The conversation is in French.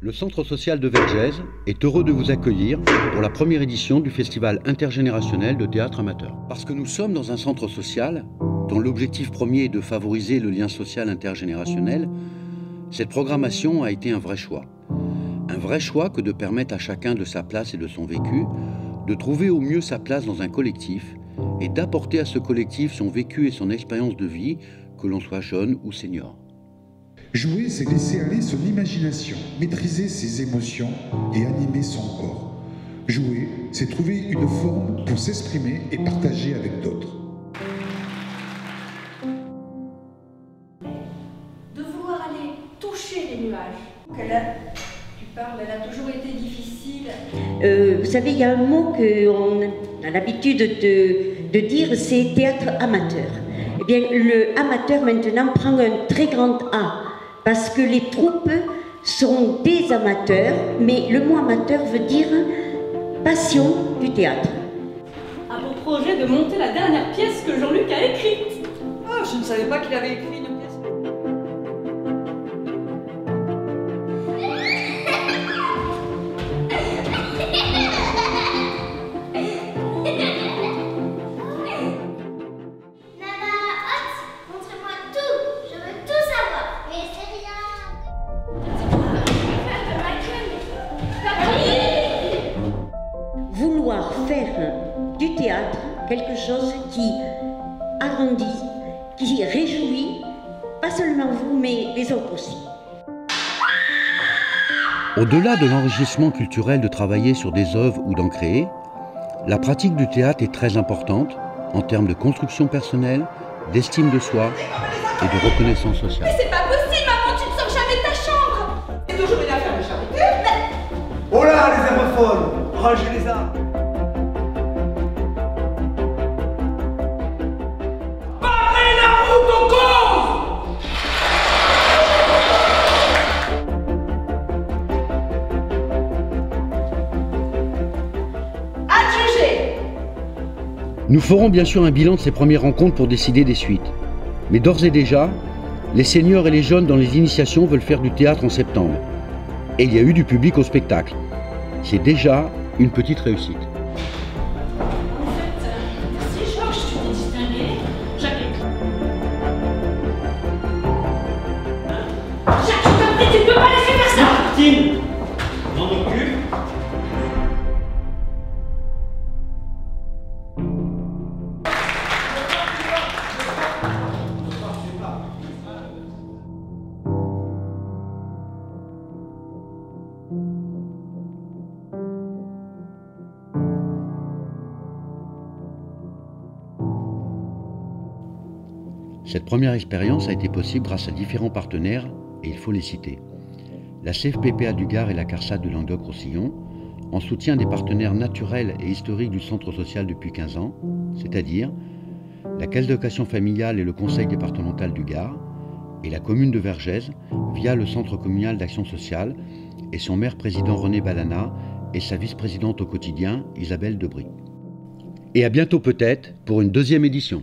Le Centre social de Vergès est heureux de vous accueillir pour la première édition du Festival intergénérationnel de théâtre amateur. Parce que nous sommes dans un centre social dont l'objectif premier est de favoriser le lien social intergénérationnel, cette programmation a été un vrai choix. Un vrai choix que de permettre à chacun de sa place et de son vécu de trouver au mieux sa place dans un collectif et d'apporter à ce collectif son vécu et son expérience de vie, que l'on soit jeune ou senior. Jouer, c'est laisser aller son imagination, maîtriser ses émotions et animer son corps. Jouer, c'est trouver une forme pour s'exprimer et partager avec d'autres. De vouloir aller toucher les nuages. Tu parles, elle a toujours été difficile. Vous savez, il y a un mot qu'on a l'habitude de dire, c'est théâtre amateur. Eh bien, le amateur maintenant prend un très grand A. Parce que les troupes sont des amateurs, mais le mot amateur veut dire passion du théâtre. A pour projet de monter la dernière pièce que Jean-Luc a écrite. Ah, je ne savais pas qu'il avait écrit une pièce. Vouloir faire du théâtre quelque chose qui arrondit, qui réjouit, pas seulement vous, mais les autres aussi. Au-delà de l'enrichissement culturel de travailler sur des œuvres ou d'en créer, la pratique du théâtre est très importante en termes de construction personnelle, d'estime de soi et de reconnaissance sociale. Mais c'est pas possible, maman, tu ne sors jamais de ta chambre. C'est toujours une affaire de charité. Oh là, les hémophones, rangez les armes. Barrez la route aux causes. Adjugé. Nous ferons bien sûr un bilan de ces premières rencontres pour décider des suites. Mais d'ores et déjà, les seniors et les jeunes dans les initiations veulent faire du théâtre en septembre. Et il y a eu du public au spectacle. C'est déjà une petite réussite. En fait, si Georges, tu t'es distingué, Jacques. Jacques, je t'en prie, tu ne peux pas laisser faire ça. Martine, m'en occupe. Cette première expérience a été possible grâce à différents partenaires, et il faut les citer. La CFPPA du Gard et la CARSAT du Languedoc-Roussillon, en soutien des partenaires naturels et historiques du centre social depuis 15 ans, c'est-à-dire la Caisse d'allocation familiale et le Conseil départemental du Gard, et la commune de Vergès, via le Centre communal d'action sociale, et son maire-président René Balana, et sa vice-présidente au quotidien, Isabelle Debry. Et à bientôt peut-être pour une deuxième édition.